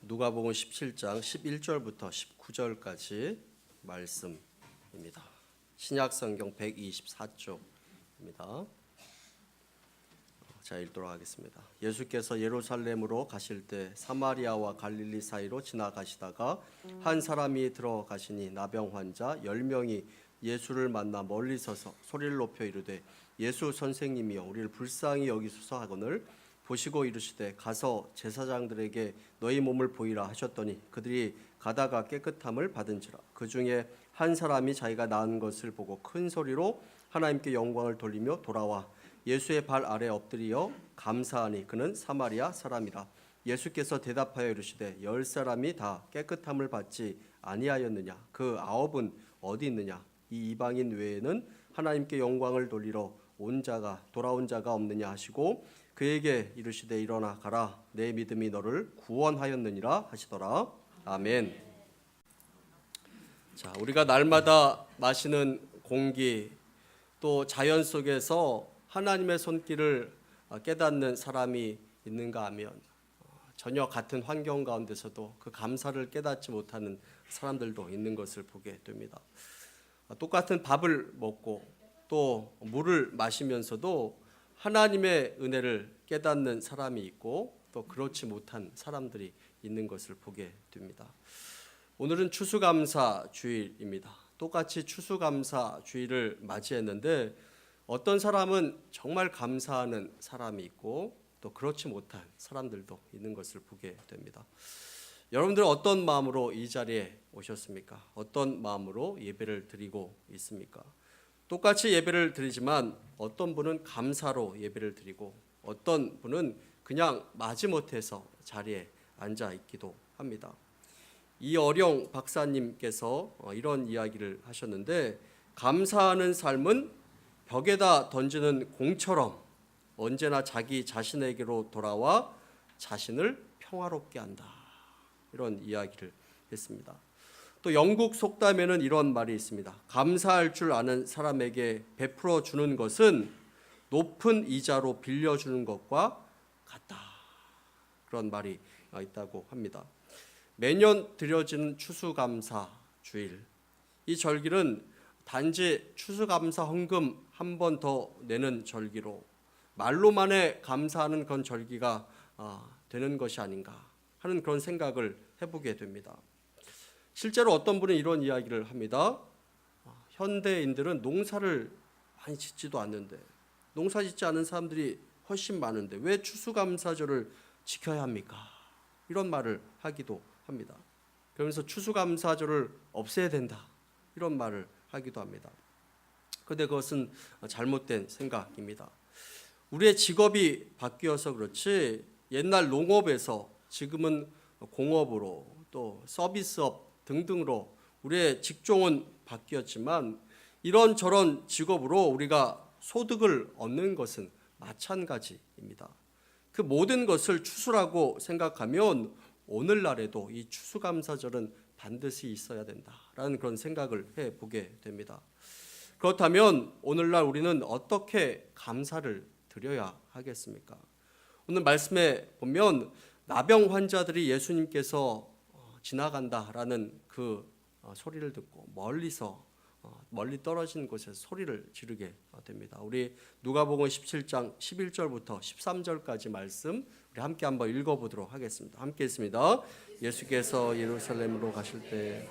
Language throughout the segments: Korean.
누가복음 17장 11절부터 19절까지 말씀입니다. 신약성경 124쪽입니다. 자, 읽도록 하겠습니다. 예수께서 예루살렘으로 가실 때 사마리아와 갈릴리 사이로 지나가시다가 한 사람이 들어가시니 나병 환자 10명이 예수를 만나 멀리 서서 소리를 높여 이르되 예수 선생님이여 우리를 불쌍히 여기소서 하거늘 보시고 이르시되 가서 제사장들에게 너희 몸을 보이라 하셨더니 그들이 가다가 깨끗함을 받은지라. 그 중에 한 사람이 자기가 나은 것을 보고 큰 소리로 하나님께 영광을 돌리며 돌아와 예수의 발 아래 엎드려 감사하니 그는 사마리아 사람이라. 예수께서 대답하여 이르시되 10사람이 다 깨끗함을 받지 아니하였느냐? 그 9은 어디 있느냐? 이 이방인 외에는 하나님께 영광을 돌리러 돌아온 자가 없느냐 하시고 그에게 이르시되 일어나 가라 내 믿음이 너를 구원하였느니라 하시더라. 아멘. 자, 우리가 날마다 마시는 공기 또 자연 속에서 하나님의 손길을 깨닫는 사람이 있는가 하면 전혀 같은 환경 가운데서도 그 감사를 깨닫지 못하는 사람들도 있는 것을 보게 됩니다. 똑같은 밥을 먹고 또 물을 마시면서도 하나님의 은혜를 깨닫는 사람이 있고 또 그렇지 못한 사람들이 있는 것을 보게 됩니다. 오늘은 추수감사 주일입니다. 똑같이 추수감사 주일을 맞이했는데 어떤 사람은 정말 감사하는 사람이 있고 또 그렇지 못한 사람들도 있는 것을 보게 됩니다. 여러분들은 어떤 마음으로 이 자리에 오셨습니까? 어떤 마음으로 예배를 드리고 있습니까? 똑같이 예배를 드리지만 어떤 분은 감사로 예배를 드리고 어떤 분은 그냥 마지못해서 자리에 앉아 있기도 합니다. 이어령 박사님께서 이런 이야기를 하셨는데 감사하는 삶은 벽에다 던지는 공처럼 언제나 자기 자신에게로 돌아와 자신을 평화롭게 한다. 이런 이야기를 했습니다. 또 영국 속담에는 이런 말이 있습니다. 감사할 줄 아는 사람에게 베풀어 주는 것은 높은 이자로 빌려주는 것과 같다. 그런 말이 있다고 합니다. 매년 드려지는 추수감사 주일. 이 절기는 단지 추수감사 헌금 한 번 더 내는 절기로 말로만에 감사하는 그런 절기가 되는 것이 아닌가 하는 그런 생각을 해보게 됩니다. 실제로 어떤 분은 이런 이야기를 합니다. 현대인들은 농사를 많이 짓지도 않는데 농사 짓지 않은 사람들이 훨씬 많은데 왜 추수감사절을 지켜야 합니까? 이런 말을 하기도 합니다. 그러면서 추수감사절을 없애야 된다. 이런 말을 하기도 합니다. 그런데 그것은 잘못된 생각입니다. 우리의 직업이 바뀌어서 그렇지 옛날 농업에서 지금은 공업으로 또 서비스업 등등으로 우리의 직종은 바뀌었지만 이런저런 직업으로 우리가 소득을 얻는 것은 마찬가지입니다. 그 모든 것을 추수라고 생각하면 오늘날에도 이 추수감사절은 반드시 있어야 된다라는 그런 생각을 해보게 됩니다. 그렇다면 오늘날 우리는 어떻게 감사를 드려야 하겠습니까? 오늘 말씀에 보면 나병 환자들이 예수님께서 지나간다라는 그 소리를 듣고 멀리 떨어진 곳에서 소리를 지르게 됩니다. 우리 누가복음 17장 11절부터 13절까지 말씀 우리 함께 한번 읽어보도록 하겠습니다. 함께 있습니다. 예수께서 예루살렘으로 가실 때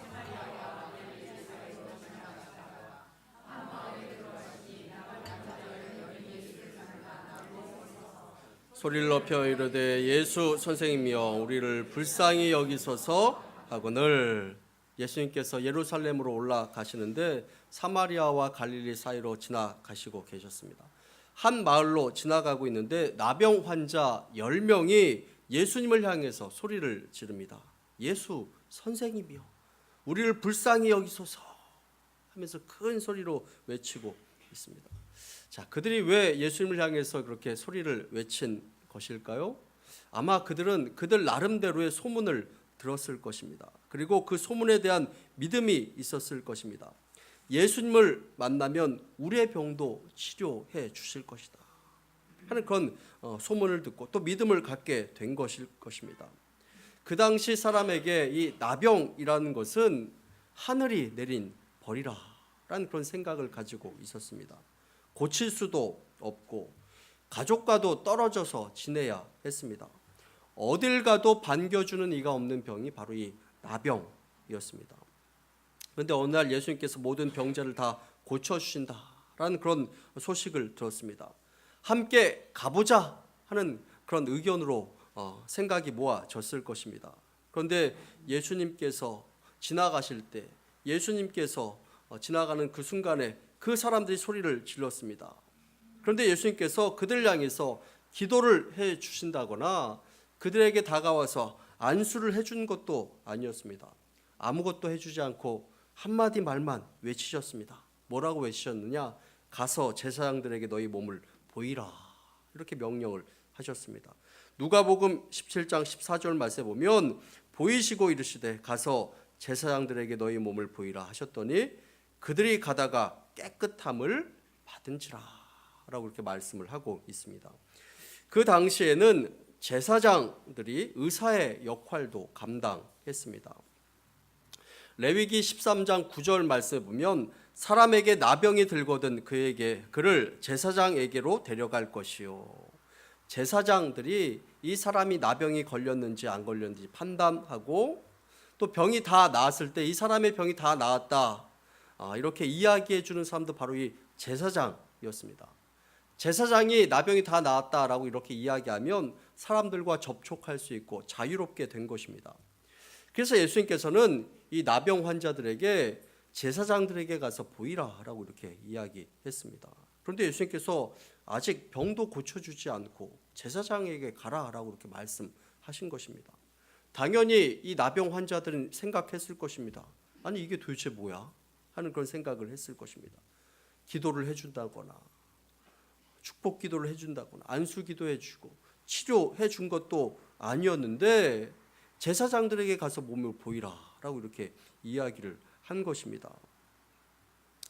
소리를 높여 이르되 예수 선생님이여 우리를 불쌍히 여기소서 하거늘. 예수님께서 예루살렘으로 올라가시는데 사마리아와 갈릴리 사이로 지나가시고 계셨습니다. 한 마을로 지나가고 있는데 나병 환자 10명이 예수님을 향해서 소리를 지릅니다. 예수 선생님이여 우리를 불쌍히 여기소서 하면서 큰 소리로 외치고 있습니다. 자, 그들이 왜 예수님을 향해서 그렇게 소리를 외친 것일까요? 아마 그들은 그들 나름대로의 소문을 들었을 것입니다. 그리고 그 소문에 대한 믿음이 있었을 것입니다. 예수님을 만나면 우리의 병도 치료해 주실 것이다 하는 그런 소문을 듣고 또 믿음을 갖게 된 것일 것입니다. 그 당시 사람에게 이 나병이라는 것은 하늘이 내린 벌이라라는 그런 생각을 가지고 있었습니다. 고칠 수도 없고 가족과도 떨어져서 지내야 했습니다. 어딜 가도 반겨주는 이가 없는 병이 바로 이 나병이었습니다. 그런데 어느 날 예수님께서 모든 병자를 다 고쳐주신다라는 그런 소식을 들었습니다. 함께 가보자 하는 그런 의견으로 생각이 모아졌을 것입니다. 그런데 예수님께서 지나가실 때 예수님께서 지나가는 그 순간에 그 사람들이 소리를 질렀습니다. 그런데 예수님께서 그들 향해서 기도를 해 주신다거나 그들에게 다가와서 안수를 해준 것도 아니었습니다. 아무것도 해주지 않고 한마디 말만 외치셨습니다. 뭐라고 외치셨느냐? 가서 제사장들에게 너희 몸을 보이라, 이렇게 명령을 하셨습니다. 누가복음 17장 14절 말씀에 보면 보이시고 이르시되 가서 제사장들에게 너희 몸을 보이라 하셨더니 그들이 가다가 깨끗함을 받은지라 라고 이렇게 말씀을 하고 있습니다. 그 당시에는 제사장들이 의사의 역할도 감당했습니다. 레위기 13장 9절 말씀에 보면 사람에게 나병이 들거든 그를 제사장에게로 데려갈 것이요. 제사장들이 이 사람이 나병이 걸렸는지 안 걸렸는지 판단하고 또 병이 다 나았을 때 이 사람의 병이 다 나았다, 이렇게 이야기해 주는 사람도 바로 이 제사장이었습니다. 제사장이 나병이 다 나았다라고 이렇게 이야기하면 사람들과 접촉할 수 있고 자유롭게 된 것입니다. 그래서 예수님께서는 이 나병 환자들에게 제사장들에게 가서 보이라라고 이렇게 이야기했습니다. 그런데 예수님께서 아직 병도 고쳐주지 않고 제사장에게 가라라고 이렇게 말씀하신 것입니다. 당연히 이 나병 환자들은 생각했을 것입니다. 아니 이게 도대체 뭐야? 하는 그런 생각을 했을 것입니다. 기도를 해준다거나 축복 기도를 해준다거나 안수 기도해주고 치료해 준 것도 아니었는데 제사장들에게 가서 몸을 보이라라고 이렇게 이야기를 한 것입니다.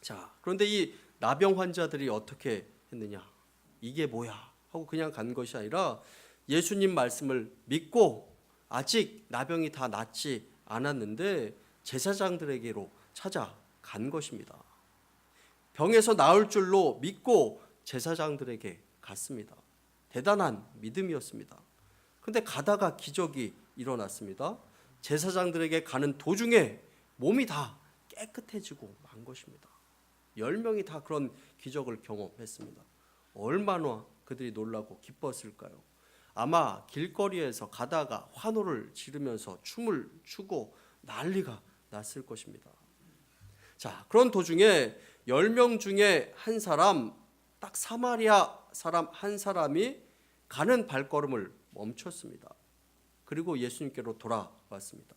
자, 그런데 이 나병 환자들이 어떻게 했느냐? 이게 뭐야? 하고 그냥 간 것이 아니라 예수님 말씀을 믿고 아직 나병이 다 낫지 않았는데 제사장들에게로 찾아간 것입니다. 병에서 나을 줄로 믿고 제사장들에게 갔습니다. 대단한 믿음이었습니다. 그런데 가다가 기적이 일어났습니다. 제사장들에게 가는 도중에 몸이 다 깨끗해지고 만 것입니다. 10명이 다 그런 기적을 경험했습니다. 얼마나 그들이 놀라고 기뻤을까요? 아마 길거리에서 가다가 환호를 지르면서 춤을 추고 난리가 났을 것입니다. 자, 그런 도중에 10명 중에 한 사람, 딱 사마리아 사람 한 사람이 가는 발걸음을 멈췄습니다. 그리고 예수님께로 돌아왔습니다.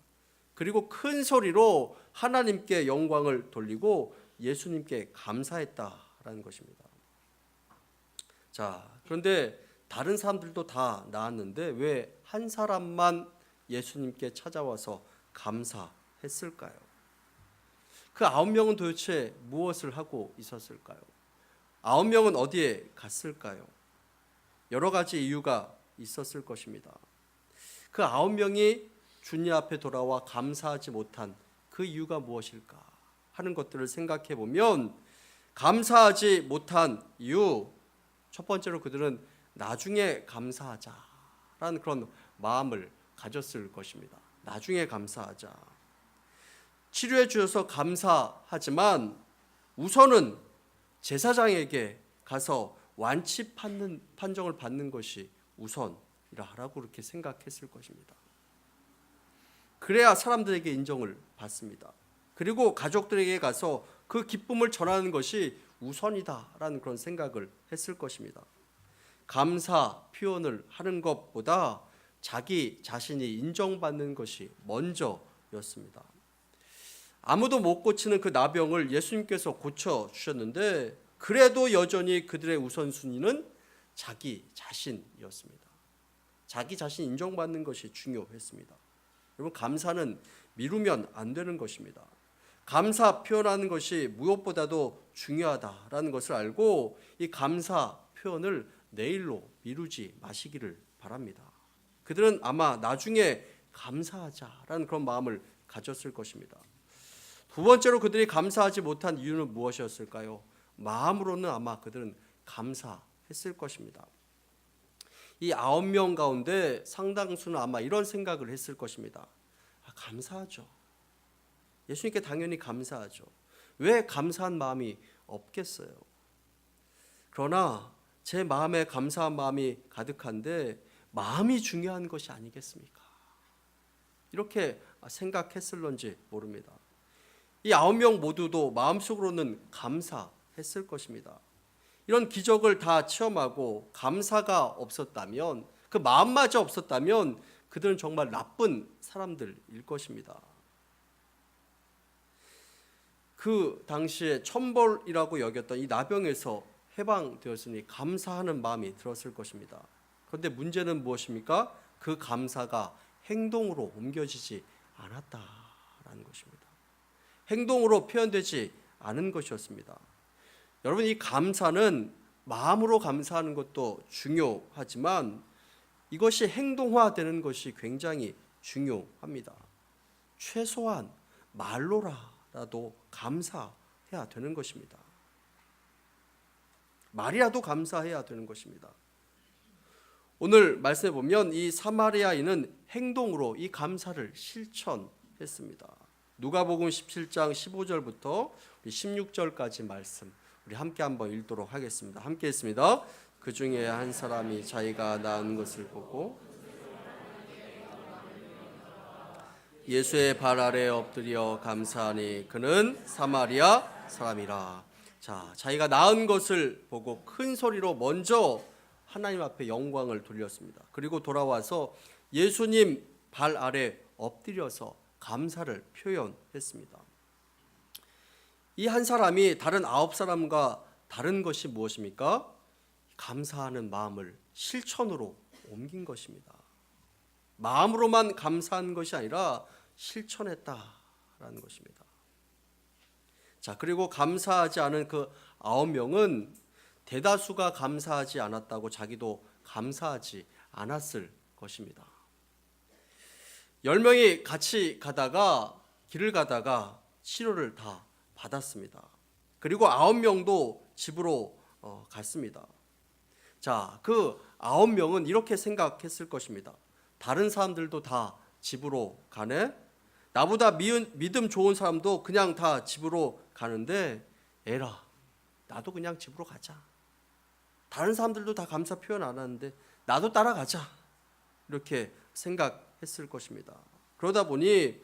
그리고 큰 소리로 하나님께 영광을 돌리고 예수님께 감사했다라는 것입니다. 자, 그런데 다른 사람들도 다 나았는데 왜 한 사람만 예수님께 찾아와서 감사했을까요? 그 9명은 도대체 무엇을 하고 있었을까요? 9명은 어디에 갔을까요? 여러 가지 이유가 있었을 것입니다. 그 9명이 주님 앞에 돌아와 감사하지 못한 그 이유가 무엇일까 하는 것들을 생각해 보면 감사하지 못한 이유, 첫 번째로 그들은 나중에 감사하자라는 그런 마음을 가졌을 것입니다. 나중에 감사하자. 치료해 주셔서 감사하지만 우선은 제사장에게 가서 완치 판정을 받는 것이 우선이라고 그렇게 생각했을 것입니다. 그래야 사람들에게 인정을 받습니다. 그리고 가족들에게 가서 그 기쁨을 전하는 것이 우선이다라는 그런 생각을 했을 것입니다. 감사 표현을 하는 것보다 자기 자신이 인정받는 것이 먼저였습니다. 아무도 못 고치는 그 나병을 예수님께서 고쳐주셨는데 그래도 여전히 그들의 우선순위는 자기 자신이었습니다. 자기 자신 인정받는 것이 중요했습니다. 여러분, 감사는 미루면 안 되는 것입니다. 감사 표현하는 것이 무엇보다도 중요하다라는 것을 알고 이 감사 표현을 내일로 미루지 마시기를 바랍니다. 그들은 아마 나중에 감사하자라는 그런 마음을 가졌을 것입니다. 두 번째로 그들이 감사하지 못한 이유는 무엇이었을까요? 마음으로는 아마 그들은 감사했을 것입니다. 이 9명 가운데 상당수는 아마 이런 생각을 했을 것입니다. 감사하죠. 예수님께 당연히 감사하죠. 왜 감사한 마음이 없겠어요? 그러나 제 마음에 감사한 마음이 가득한데 마음이 중요한 것이 아니겠습니까? 이렇게 생각했을런지 모릅니다. 이 9명 모두도 마음속으로는 감사했을 것입니다. 이런 기적을 다 체험하고 감사가 없었다면, 그 마음마저 없었다면 그들은 정말 나쁜 사람들일 것입니다. 그 당시에 천벌이라고 여겼던 이 나병에서 해방되었으니 감사하는 마음이 들었을 것입니다. 그런데 문제는 무엇입니까? 그 감사가 행동으로 옮겨지지 않았다라는 것입니다. 행동으로 표현되지 않은 것이었습니다. 여러분, 이 감사는 마음으로 감사하는 것도 중요하지만 이것이 행동화되는 것이 굉장히 중요합니다. 최소한 말로라도 감사해야 되는 것입니다. 말이라도 감사해야 되는 것입니다. 오늘 말씀해 보면 이 사마리아인은 행동으로 이 감사를 실천했습니다. 누가복음 17장 15절부터 16절까지 말씀 우리 함께 한번 읽도록 하겠습니다. 함께 읽습니다. 그 중에 한 사람이 자기가 낳은 것을 보고 예수의 발 아래 엎드려 감사하니 그는 사마리아 사람이라. 자, 자기가 낳은 것을 보고 큰 소리로 먼저 하나님 앞에 영광을 돌렸습니다. 그리고 돌아와서 예수님 발 아래 엎드려서 감사를 표현했습니다. 이 한 사람이 다른 9사람과 다른 것이 무엇입니까? 감사하는 마음을 실천으로 옮긴 것입니다. 마음으로만 감사한 것이 아니라 실천했다라는 것입니다. 자, 그리고 감사하지 않은 그 9명은 대다수가 감사하지 않았다고 자기도 감사하지 않았을 것입니다. 10명이 같이 가다가 길을 가다가 치료를 다 받았습니다. 그리고 9명도 집으로 갔습니다. 자, 그 9명은 이렇게 생각했을 것입니다. 다른 사람들도 다 집으로 가네? 나보다 믿음 좋은 사람도 그냥 다 집으로 가는데 에라, 나도 그냥 집으로 가자. 다른 사람들도 다 감사 표현 안 하는데 나도 따라가자. 이렇게 생각했을 것입니다. 그러다 보니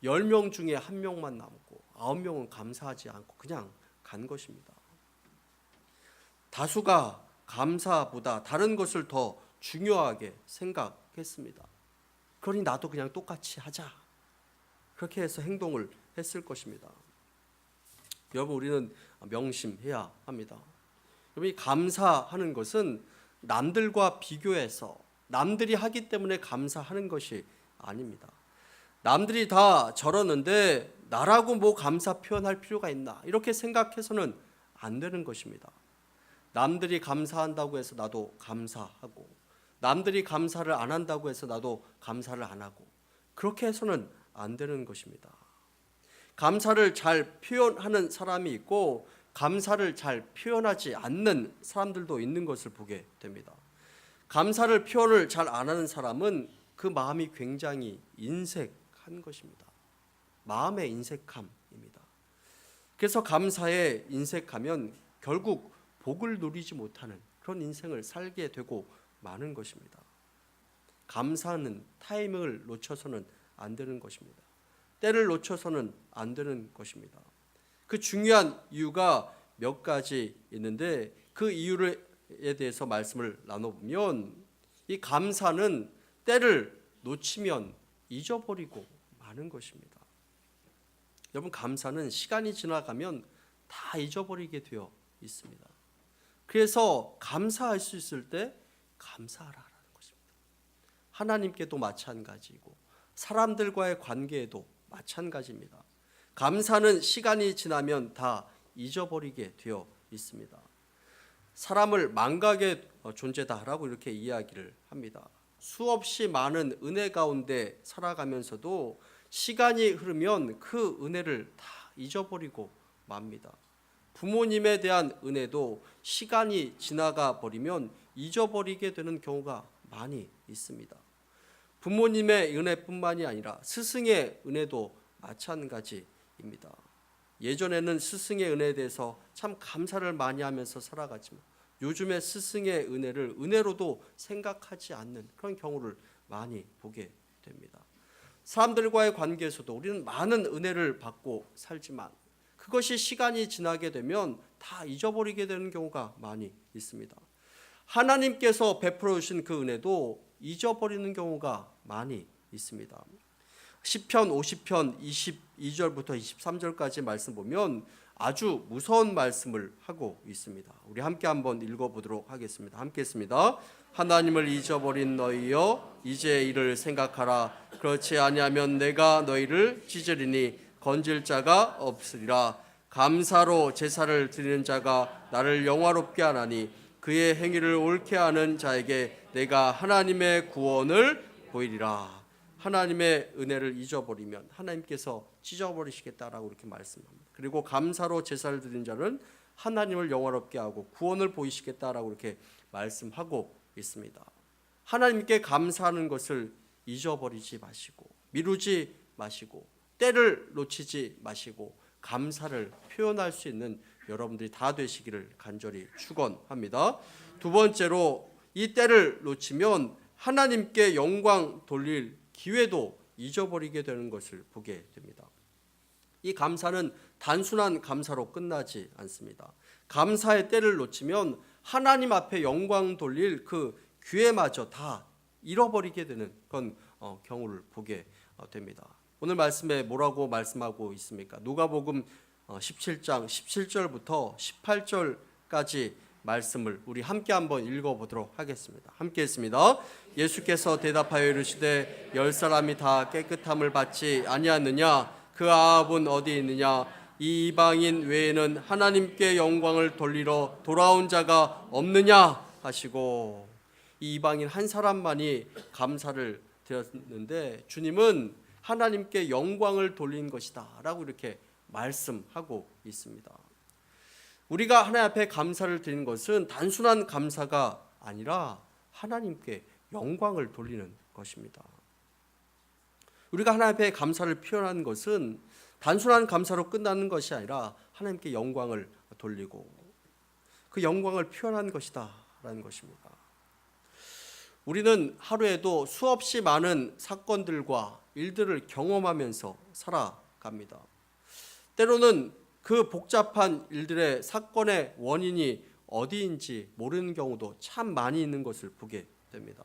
10명 중에 1명만 남고 9명은 감사하지 않고 그냥 간 것입니다. 다수가 감사보다 다른 것을 더 중요하게 생각했습니다. 그러니 나도 그냥 똑같이 하자. 그렇게 해서 행동을 했을 것입니다. 여러분, 우리는 명심해야 합니다. 여러분, 이 감사하는 것은 남들과 비교해서 남들이 하기 때문에 감사하는 것이 아닙니다. 남들이 다 저러는데 나라고 뭐 감사 표현할 필요가 있나, 이렇게 생각해서는 안 되는 것입니다. 남들이 감사한다고 해서 나도 감사하고, 남들이 감사를 안 한다고 해서 나도 감사를 안 하고, 그렇게 해서는 안 되는 것입니다. 감사를 잘 표현하는 사람이 있고 감사를 잘 표현하지 않는 사람들도 있는 것을 보게 됩니다. 감사를 표현을 잘 안 하는 사람은 그 마음이 굉장히 인색한 것입니다. 마음의 인색함입니다. 그래서 감사에 인색하면 결국 복을 누리지 못하는 그런 인생을 살게 되고 마는 것입니다. 감사는 타이밍을 놓쳐서는 안 되는 것입니다. 때를 놓쳐서는 안 되는 것입니다. 그 중요한 이유가 몇 가지 있는데 그 이유에 대해서 말씀을 나눠보면 이 감사는 때를 놓치면 잊어버리고 마는 것입니다. 여러분, 감사는 시간이 지나가면 다 잊어버리게 되어 있습니다. 그래서 감사할 수 있을 때 감사하라는 것입니다. 하나님께도 마찬가지고 사람들과의 관계에도 마찬가지입니다. 감사는 시간이 지나면 다 잊어버리게 되어 있습니다. 사람을 망각의 존재다라고 이렇게 이야기를 합니다. 수없이 많은 은혜 가운데 살아가면서도 시간이 흐르면 그 은혜를 다 잊어버리고 맙니다. 부모님에 대한 은혜도 시간이 지나가 버리면 잊어버리게 되는 경우가 많이 있습니다. 부모님의 은혜뿐만이 아니라 스승의 은혜도 마찬가지입니다. 예전에는 스승의 은혜에 대해서 참 감사를 많이 하면서 살아갔지만 요즘에 스승의 은혜를 은혜로도 생각하지 않는 그런 경우를 많이 보게 됩니다. 사람들과의 관계에서도 우리는 많은 은혜를 받고 살지만 그것이 시간이 지나게 되면 다 잊어버리게 되는 경우가 많이 있습니다. 하나님께서 베풀어 주신 그 은혜도 잊어버리는 경우가 많이 있습니다. 시편 50편 22절부터 23절까지 말씀 보면 아주 무서운 말씀을 하고 있습니다. 우리 함께 한번 읽어보도록 하겠습니다. 함께 했습니다. 하나님을 잊어버린 너희여 이제 이를 생각하라. 그렇지 아니하면 내가 너희를 찢으리니 건질 자가 없으리라. 감사로 제사를 드리는 자가 나를 영화롭게 하나니 그의 행위를 옳게 하는 자에게 내가 하나님의 구원을 보이리라. 하나님의 은혜를 잊어버리면 하나님께서 찢어버리시겠다라고 이렇게 말씀합니다. 그리고 감사로 제사를 드린 자는 하나님을 영화롭게 하고 구원을 보이시겠다라고 이렇게 말씀하고 있습니다. 하나님께 감사하는 것을 잊어버리지 마시고 미루지 마시고 때를 놓치지 마시고 감사를 표현할 수 있는 여러분들이 다 되시기를 간절히 축원합니다. 두 번째로 이 때를 놓치면 하나님께 영광 돌릴 기회도 잊어버리게 되는 것을 보게 됩니다. 이 감사는 단순한 감사로 끝나지 않습니다. 감사의 때를 놓치면 하나님 앞에 영광 돌릴 그 기회마저 다 잃어버리게 되는 그런 경우를 보게 됩니다. 오늘 말씀에 뭐라고 말씀하고 있습니까? 누가복음 17장 17절부터 18절까지 말씀을 우리 함께 한번 읽어보도록 하겠습니다. 함께 했습니다. 예수께서 대답하여 이르시되 10사람이 다 깨끗함을 받지 아니하느냐? 그 아합은 어디 있느냐? 이 이방인 외에는 하나님께 영광을 돌리러 돌아온 자가 없느냐? 하시고 이 이방인 한 사람만이 감사를 드렸는데 주님은 하나님께 영광을 돌린 것이다 라고 이렇게 말씀하고 있습니다. 우리가 하나님 앞에 감사를 드리는 것은 단순한 감사가 아니라 하나님께 영광을 돌리는 것입니다. 우리가 하나님 앞에 감사를 표현하는 것은 단순한 감사로 끝나는 것이 아니라 하나님께 영광을 돌리고 그 영광을 표현한 것이다 라는 것입니다. 우리는 하루에도 수없이 많은 사건들과 일들을 경험하면서 살아갑니다. 때로는 그 복잡한 일들의 사건의 원인이 어디인지 모르는 경우도 참 많이 있는 것을 보게 됩니다.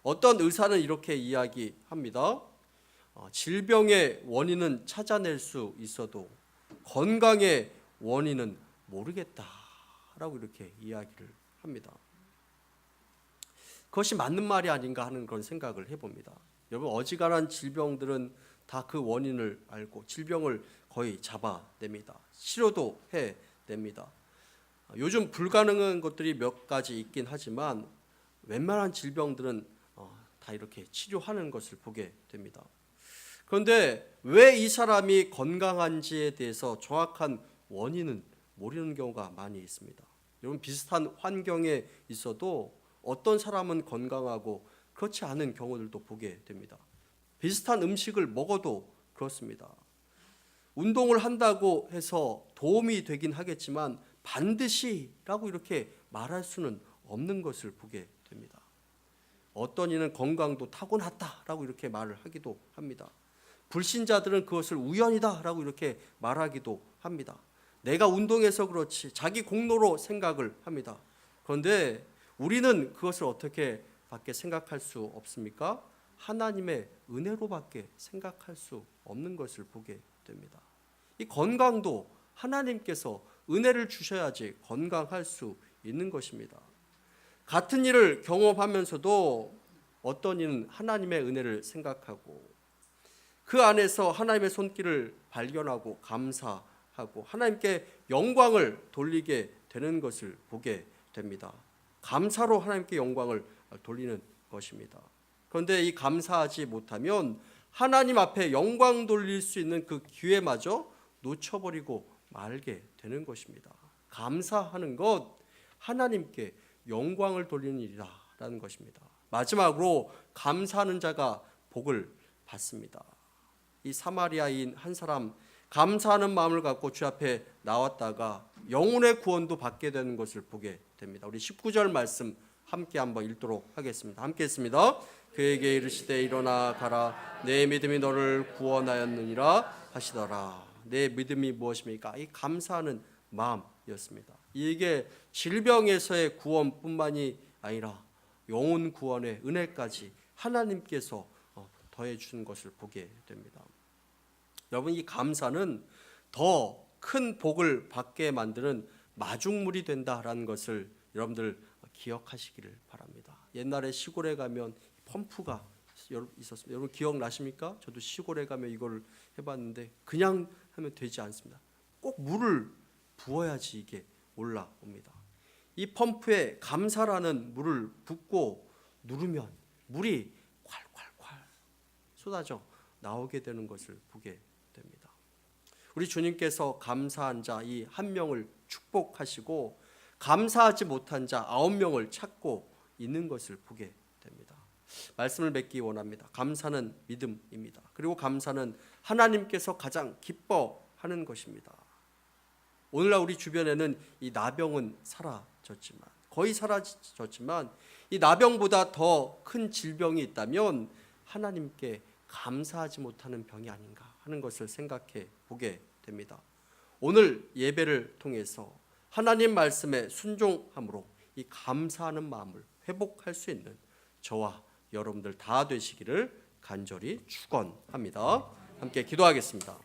어떤 의사는 이렇게 이야기합니다. 질병의 원인은 찾아낼 수 있어도 건강의 원인은 모르겠다라고 이렇게 이야기를 합니다. 그것이 맞는 말이 아닌가 하는 그런 생각을 해봅니다. 여러분 어지간한 질병들은 다 그 원인을 알고 질병을 거의 잡아냅니다. 치료도 해냅니다. 요즘 불가능한 것들이 몇 가지 있긴 하지만 웬만한 질병들은 다 이렇게 치료하는 것을 보게 됩니다. 그런데 왜 이 사람이 건강한지에 대해서 정확한 원인은 모르는 경우가 많이 있습니다. 여러분 비슷한 환경에 있어도 어떤 사람은 건강하고 그렇지 않은 경우들도 보게 됩니다. 비슷한 음식을 먹어도 그렇습니다. 운동을 한다고 해서 도움이 되긴 하겠지만 반드시라고 이렇게 말할 수는 없는 것을 보게 됩니다. 어떤 이는 건강도 타고났다라고 이렇게 말을 하기도 합니다. 불신자들은 그것을 우연이다라고 이렇게 말하기도 합니다. 내가 운동해서 그렇지 자기 공로로 생각을 합니다. 그런데 우리는 그것을 어떻게 밖에 생각할 수 없습니까? 하나님의 은혜로밖에 생각할 수 없는 것을 보게 됩니다. 이 건강도 하나님께서 은혜를 주셔야지 건강할 수 있는 것입니다. 같은 일을 경험하면서도 어떤 이는 하나님의 은혜를 생각하고 그 안에서 하나님의 손길을 발견하고 감사하고 하나님께 영광을 돌리게 되는 것을 보게 됩니다. 감사로 하나님께 영광을 돌리는 것입니다. 그런데 이 감사하지 못하면 하나님 앞에 영광 돌릴 수 있는 그 기회마저 놓쳐버리고 말게 되는 것입니다. 감사하는 것, 하나님께 영광을 돌리는 일이라는 것입니다. 마지막으로 감사하는 자가 복을 받습니다. 이 사마리아인 한 사람, 감사하는 마음을 갖고 주 앞에 나왔다가 영혼의 구원도 받게 되는 것을 보게 됩니다. 우리 19절 말씀 함께 한번 읽도록 하겠습니다. 함께 했습니다. 그에게 이르시되 일어나 가라, 내 믿음이 너를 구원하였느니라 하시더라. 내 믿음이 무엇입니까? 이 감사하는 마음이었습니다. 이게 질병에서의 구원뿐만이 아니라 영혼 구원의 은혜까지 하나님께서 더해 주는 것을 보게 됩니다. 여러분, 이 감사는 더 큰 복을 받게 만드는 마중물이 된다라는 것을 여러분들 기억하시기를 바랍니다. 옛날에 시골에 가면 펌프가 있었습니다. 여러분 기억나십니까? 저도 시골에 가면 이걸 해봤는데 그냥 하면 되지 않습니다. 꼭 물을 부어야지 이게 올라옵니다. 이 펌프에 감사라는 물을 붓고 누르면 물이 콸콸콸 쏟아져 나오게 되는 것을 보게 됩니다. 우리 주님께서 감사한 자 이 한 명을 축복하시고 감사하지 못한 자 9명을 찾고 있는 것을 보게 됩니다. 말씀을 맺기 원합니다. 감사는 믿음입니다. 그리고 감사는 하나님께서 가장 기뻐하는 것입니다. 오늘날 우리 주변에는 이 나병은 사라졌지만, 거의 사라졌지만 이 나병보다 더 큰 질병이 있다면 하나님께 감사하지 못하는 병이 아닌가 하는 것을 생각해 보게 됩니다. 오늘 예배를 통해서 하나님 말씀에 순종함으로 이 감사하는 마음을 회복할 수 있는 저와 여러분들 다 되시기를 간절히 축원합니다. 함께 기도하겠습니다.